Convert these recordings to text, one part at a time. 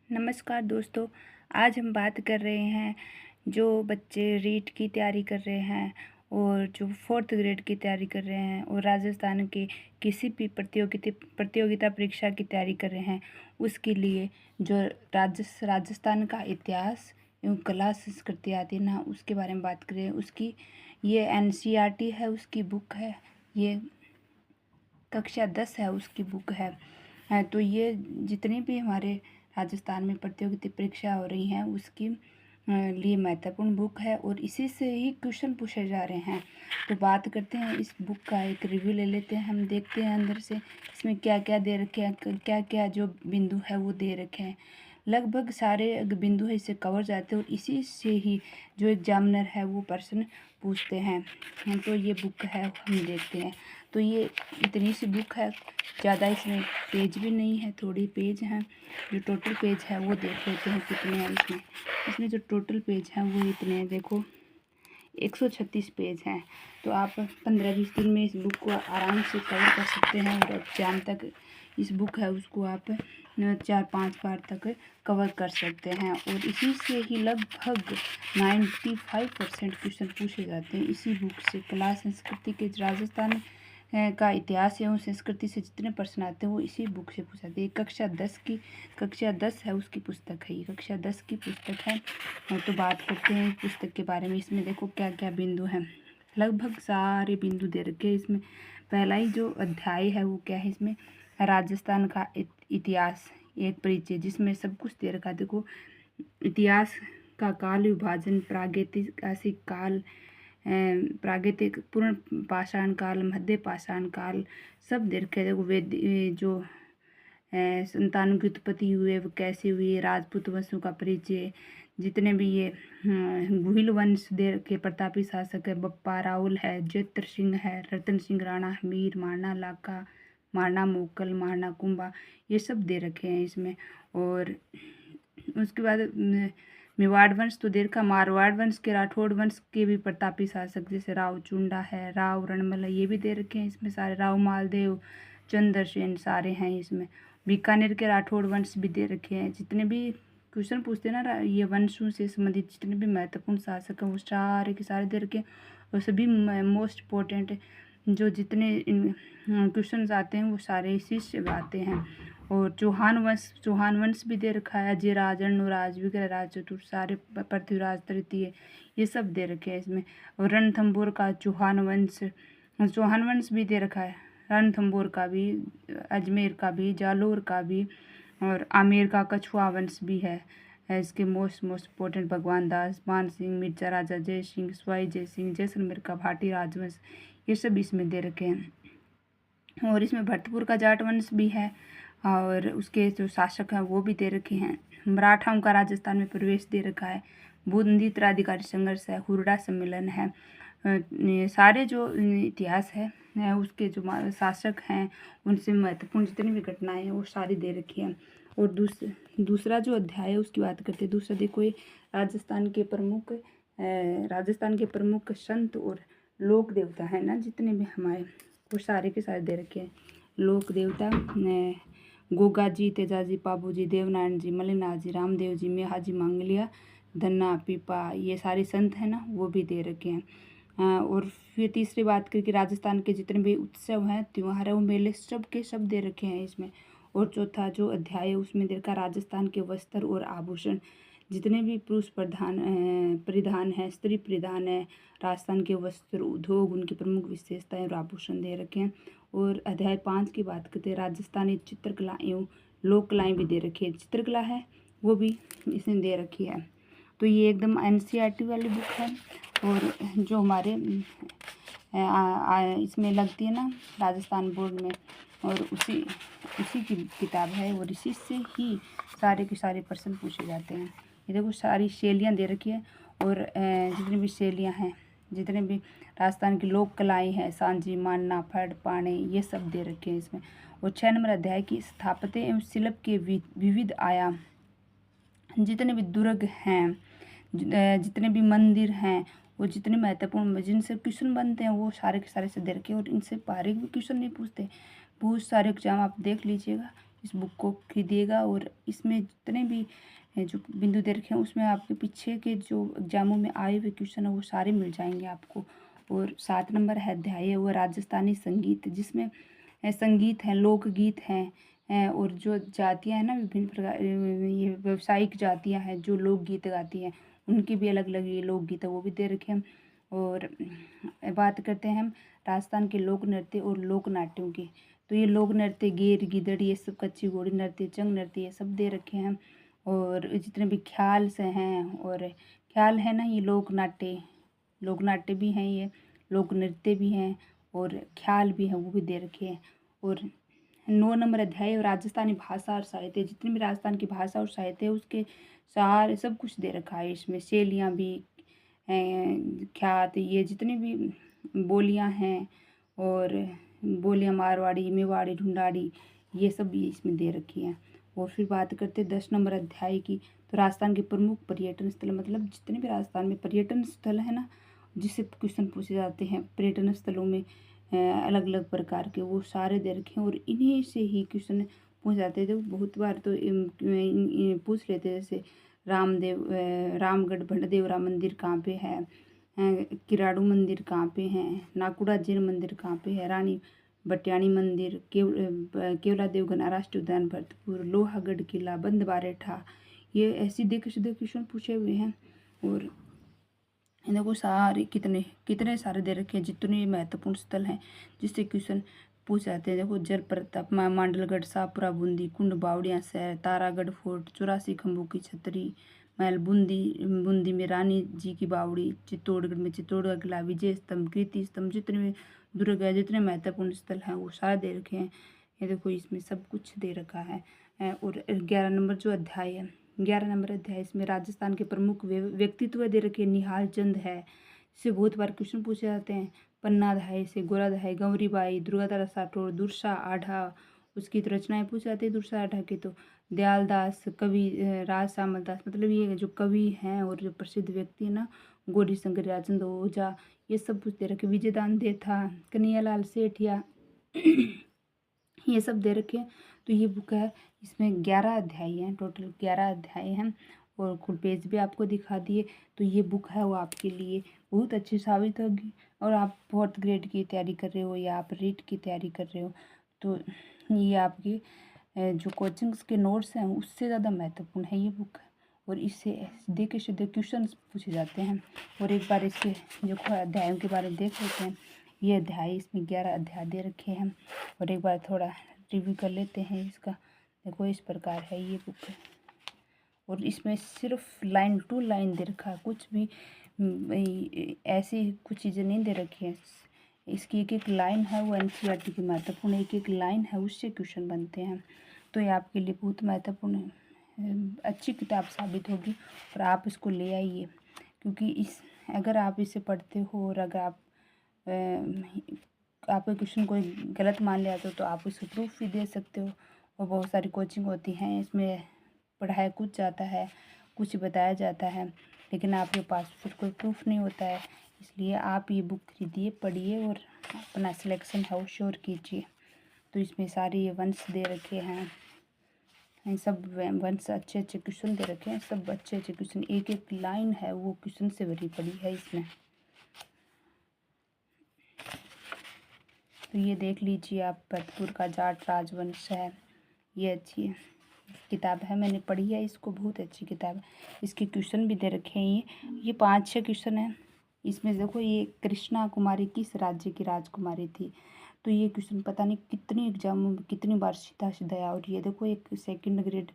नमस्कार दोस्तों। आज हम बात कर रहे हैं जो बच्चे रीट की तैयारी कर रहे हैं और जो फोर्थ ग्रेड की तैयारी कर रहे हैं और राजस्थान के किसी भी प्रतियोगिता परीक्षा की तैयारी कर रहे हैं, उसके लिए जो राजस्थान का इतिहास एवं कला संस्कृति आती है ना, उसके बारे में बात करें। उसकी ये NCERT है, उसकी बुक है, ये कक्षा 10 है, उसकी बुक है। तो ये जितनी भी हमारे राजस्थान में प्रतियोगिता परीक्षा हो रही हैं उसकी लिए महत्वपूर्ण बुक है और इसी से ही क्वेश्चन पूछे जा रहे हैं। तो बात करते हैं इस बुक का, एक रिव्यू ले लेते हैं। हम देखते हैं अंदर से इसमें क्या क्या दे रखे हैं, क्या क्या जो बिंदु है वो दे रखे हैं। लगभग सारे बिंदु है इससे कवर जाते हैं और इसी से ही जो एग्जामिनर है वो प्रश्न पूछते हैं। तो ये बुक है, हम देखते हैं। तो ये इतनी सी बुक है, ज़्यादा इसमें पेज भी नहीं है, थोड़ी पेज हैं। जो टोटल पेज है वो देख लेते हैं कितने हैं इसमें जो टोटल पेज हैं वो इतने हैं। देखो 136 पेज हैं। तो आप 15-20 दिन में इस बुक को आराम से कवर कर सकते हैं और एग्जाम तक इस बुक है उसको आप 4-5 बार तक कवर कर सकते हैं। और इसी से ही लगभग 95% क्वेश्चन पूछे जाते हैं इसी बुक से। कला संस्कृति के राजस्थान का इतिहास एवं संस्कृति से जितने प्रश्न आते हैं वो इसी बुक से पूछा जाते हैं। कक्षा 10 है उसकी पुस्तक है, ये कक्षा 10 की पुस्तक है। तो बात करते हैं पुस्तक के बारे में। इसमें देखो क्या क्या बिंदु हैं, लगभग सारे बिंदु दे रखे हैं इसमें। पहला ही जो अध्याय है वो क्या है, इसमें राजस्थान का इतिहास एक परिचय, जिसमें सब कुछ दे रखा है। देखो इतिहास का काल विभाजन, प्रागैतिहासिक काल, प्रागैतिक, पूर्ण पाषाण काल, मध्य पाषाण काल, सब दे रखे। देखो वेद जो संतानों की उत्पत्ति हुए वो कैसे हुई, राजपूत वंशों का परिचय, जितने भी ये गुहिल वंश दे के प्रतापी शासक है, बप्पा राहुल है, जैत्र सिंह है, रतन सिंह राणा, मीर, मारना लाका, मारना मोकल, मारना कुंभा, ये सब दे रखे हैं इसमें। और उसके बाद मेवाड़ वंश तो दे रखा, मारवाड़ वंश के, राठौड़ वंश के भी प्रतापी शासक जैसे राव चुंडा है, राव रणमल, ये भी दे रखे हैं इसमें सारे। राव मालदेव, चंद्रसेन, सारे हैं इसमें। बीकानेर के राठौड़ वंश भी दे रखे हैं। जितने भी क्वेश्चन पूछते हैं ना ये वंशों से संबंधित जितने भी महत्वपूर्ण शासक हैं वो सारे के सारे दे रखे हैं। और सभी मोस्ट इम्पोर्टेंट जो जितने क्वेश्चन आते हैं वो सारे इसी से आते हैं। और चौहान वंश भी दे रखा है, अजयराज, अर्णोराज, विग्रहराज चतुर्थ, सारे, पृथ्वीराज तृतीय, ये सब दे रखे हैं इसमें। और रणथंभौर का चौहान वंश भी दे रखा है, रणथंभौर का भी, अजमेर का भी, जालोर का भी, और आमेर का कछुआ वंश भी है। इसके मोस्ट इम्पोर्टेंट भगवान दास, मान सिंह, मिर्जा राजा जय सिंह, स्वाई जय सिंह, जैसलमेर का भाटी राजवंश, ये सब इसमें दे रखे हैं। और इसमें भरतपुर का जाट वंश भी है और उसके जो शासक हैं वो भी दे रखे हैं। मराठाओं का राजस्थान में प्रवेश दे रखा है, बूंदी उत्तराधिकारी संघर्ष है, हुरडा सम्मेलन है। सारे जो इतिहास है उसके जो शासक हैं उनसे महत्वपूर्ण जितनी भी घटनाएं हैं वो सारी दे रखी हैं। और दूसरा जो अध्याय है उसकी बात करते हैं। दूसरा देखो ये राजस्थान के प्रमुख संत और लोक देवता है ना, जितने भी हमारे, वो सारे के सारे दे रखे हैं। लोक देवता गोगा जी, तेजा जी, पाबू जी, देवनारायण जी, मलिनाथ जी, रामदेव जी, मेहाजी, मांगलिया, धन्ना, पीपा, ये सारे संत हैं ना, वो भी दे रखे हैं। और फिर तीसरी बात करके राजस्थान के जितने भी उत्सव हैं, त्यौहार है, वो मेले सब के सब दे रखे हैं इसमें। और चौथा जो अध्याय है उसमें दे रखा राजस्थान के वस्त्र और आभूषण, जितने भी पुरुष परिधान है, स्त्री परिधान है, राजस्थान के वस्त्र उद्योग, उनकी प्रमुख विशेषताएं और आभूषण दे रखे हैं। और अध्याय 5 की बात करते हैं, राजस्थानी चित्रकला एवं लोक कलाएँ भी दे रखी है, चित्रकला है वो भी इसने दे रखी है। तो ये एकदम NCERT वाली बुक है और जो हमारे इसमें लगती है ना राजस्थान बोर्ड में, और उसी की किताब है और इसी से ही सारे के सारे प्रश्न पूछे जाते हैं। ये देखो सारी शैलियाँ दे रखी है और जितनी भी शैलियाँ हैं, जितने भी राजस्थान की लोक कलाएँ हैं, सांझी, मानना, फड़, पाने, ये सब दे रखे हैं इसमें। और 6 नंबर अध्याय की स्थापत्य एवं शिल्प के विविध आयाम, जितने भी दुर्ग हैं, जितने भी मंदिर हैं, वो जितने महत्वपूर्ण जिनसे क्वेश्चन बनते हैं वो सारे के सारे से दे रखे। और इनसे बारीक भी क्वेश्चन नहीं पूछते, बहुत सारे एग्जाम आप देख लीजिएगा इस बुक को खरीदिएगा। और इसमें जितने भी जो बिंदु दे रखे हैं उसमें आपके पीछे के जो एग्जामों में आए हुए क्वेश्चन है वो सारे मिल जाएंगे आपको। और 7 नंबर है अध्याय है वो राजस्थानी संगीत, जिसमें संगीत है, लोकगीत हैं और जो जातियाँ हैं ना विभिन्न प्रकार, ये व्यावसायिक जातियाँ हैं जो लोकगीत गाती हैं, उनकी भी अलग अलग ये लोकगीत है वो भी दे रखे हैं। और बात करते हैं हम राजस्थान के लोक नृत्य और लोक नाट्यों की। तो ये लोक नृत्य गेर गिदड़ ये सब, कच्ची घोड़ी नृत्य, चंग नृत्य, ये सब दे रखे हैं। और जितने भी ख्याल से हैं, और ख्याल है ना ये लोक नाट्य भी हैं, ये लोक नृत्य भी हैं और ख्याल भी हैं वो भी दे रखे हैं। और 9 नंबर अध्याय राजस्थानी भाषा और साहित्य, जितनी भी राजस्थान की भाषा और साहित्य है उसके सारे सब कुछ दे रखा है इसमें। शैलियाँ भी ख्यात, ये जितनी भी बोलियाँ हैं, और बोलियाँ मारवाड़ी, मेवाड़ी, ढूंढाड़ी, ये सब भी इसमें दे रखी हैं। और फिर बात करते हैं 10 नंबर अध्याय की। तो राजस्थान के प्रमुख पर्यटन स्थल, मतलब जितने भी राजस्थान में पर्यटन स्थल है ना, जिससे क्वेश्चन पूछे जाते हैं पर्यटन स्थलों में अलग अलग प्रकार के, वो सारे दे रखे हैं। और इन्हीं से ही क्वेश्चन पूछ जाते थे। बहुत बार तो पूछ लेते जैसे रामगढ़ भंडदेवरा मंदिर कहाँ पे है, किराड़ू मंदिर कहाँ पे है, नाकुड़ा जैन मंदिर कहाँ पे है, रानी बटियाणी मंदिर, केवला देवगना राष्ट्रीय उद्यान भरतपुर, लोहागढ़ किला, बंद बारेठा, ये ऐसी सीधे सीधे क्वेश्चन पूछे हुए हैं। और देखो सारे कितने कितने सारे दे रखे हैं, जितने महत्वपूर्ण स्थल हैं जिससे क्वेश्चन पूछ जाते हैं। देखो जल प्रताप, मांडलगढ़, शाहपुरा, बूंदी, कुंड, बावड़िया शहर, तारागढ़ फोर्ट, 84 खंभों की छतरी महल, बूंदी में रानी जी की बावड़ी, चित्तौड़गढ़ में चित्तौड़गढ़ किला, विजय स्तंभ, कीर्ति स्तंभ, जितने भी दुर्ग है, जितने महत्वपूर्ण स्थल हैं वो सारे दे रखे हैं। ये देखो इसमें सब कुछ दे रखा है। और 11 नंबर जो अध्याय है, 11 नंबर अध्याय, इसमें राजस्थान के प्रमुख व्यक्तित्व दे रखे। निहाल चंद है, इससे बहुत बार क्वेश्चन पूछे जाते हैं। पन्ना धाय से, गोरा धाय, गंवरीबाई, दुर्गादास राठौड़, दुर्सा आढ़ा, उसकी तो रचनाएं पूछ जाती है दुर्सा आढ़ा की। तो दयालदास कवि, राज श्यामल दास, मतलब ये जो कवि हैं और जो प्रसिद्ध व्यक्ति है ना, गौरी शंकर, राजेंद्र ओझा, ये सब कुछ दे रखे। विजयदान देथा, कन्हैयालाल सेठिया, ये सब दे रखे हैं। तो ये बुक है, इसमें 11 अध्याय हैं, टोटल 11 अध्याय हैं और कुल पेज भी आपको दिखा दिए। तो ये बुक है वो आपके लिए बहुत अच्छी साबित होगी। और आप 4th ग्रेड की तैयारी कर रहे हो या आप रीट की तैयारी कर रहे हो, तो ये आपकी जो कोचिंग्स के नोट्स हैं उससे ज़्यादा महत्वपूर्ण है ये बुक। और इससे सीधे क्वेश्चन पूछे जाते हैं। और एक बार इसके जो अध्यायों के बारे में देख लेते हैं। ये अध्याय, इसमें 11 अध्याय दे रखे हैं और एक बार थोड़ा रिव्यू कर लेते हैं इसका। देखो इस प्रकार है ये बुक, और इसमें सिर्फ लाइन टू लाइन दे रखा है, कुछ भी ऐसी कुछ चीज़ें नहीं दे रखी हैं। इसकी एक एक लाइन है वो एनसीईआरटी की महत्वपूर्ण, एक एक लाइन है उससे क्वेश्चन बनते हैं। तो ये आपके लिए बहुत महत्वपूर्ण अच्छी किताब साबित होगी और आप इसको ले आइए। क्योंकि अगर आप इसे पढ़ते हो और अगर आपके क्वेश्चन कोई गलत मान लिया तो आप उसको प्रूफ भी दे सकते हो। और बहुत सारी कोचिंग होती हैं, इसमें पढ़ाया कुछ जाता है, कुछ बताया जाता है, लेकिन आपके पास फिर कोई प्रूफ नहीं होता है। इसलिए आप ये बुक खरीदिए, पढ़िए और अपना सिलेक्शन है वो श्योर कीजिए। तो इसमें सारे ये वंश दे रखे हैं, सब वंश अच्छे अच्छे क्वेश्चन दे रखे हैं, सब अच्छे अच्छे क्वेश्चन, एक एक लाइन है वो क्वेश्चन से भरी पड़ी है इसमें। तो ये देख लीजिए आप, भरतपुर का जाट राजवंश है, ये अच्छी किताब है, मैंने पढ़ी है इसको, बहुत अच्छी किताब है। इसके क्वेश्चन भी दे रखे हैं, ये 5-6 क्वेश्चन हैं इसमें। देखो ये कृष्णा कुमारी किस राज्य की राजकुमारी थी, तो ये क्वेश्चन पता नहीं कितनी एग्जामों में कितनी बार सीधा सीधा आया। और ये देखो एक 2nd ग्रेड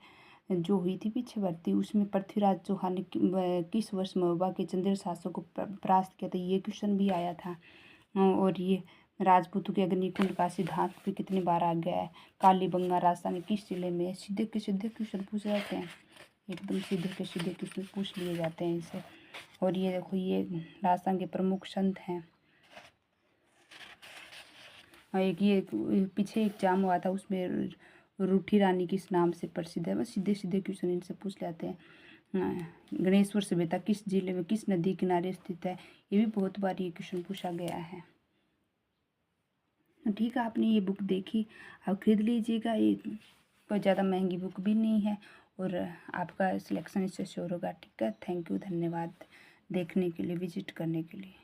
जो हुई थी पीछे भर्ती, उसमें पृथ्वीराज चौहान ने किस वर्ष महोबा के चंदेल शासक को परास्त किया था, ये क्वेश्चन भी आया था। और ये राजपूतों के अग्निकुंड का सिद्धांत भी कितनी बार आ गया है। कालीबंगा राजस्थान किस जिले में है, सीधे के सीधे क्वेश्चन पूछ जाते हैं, एकदम सीधे के सीधे क्वेश्चन पूछ लिए जाते हैं इनसे। और ये देखो ये राजस्थान के प्रमुख संत हैं। और एक ये पीछे एग्जाम हुआ था उसमें रूठी रानी किस नाम से प्रसिद्ध है, बस सीधे सीधे क्वेश्चन इनसे पूछ लेते हैं। गणेश्वर सभ्यता किस जिले में किस नदी किनारे स्थित है, ये भी बहुत बार ये क्वेश्चन पूछा गया है। ठीक है, आपने ये बुक देखी, आप खरीद लीजिएगा। ये कोई ज़्यादा महंगी बुक भी नहीं है और आपका सिलेक्शन इससे श्योर होगा। ठीक है, थैंक यू, धन्यवाद देखने के लिए, विजिट करने के लिए।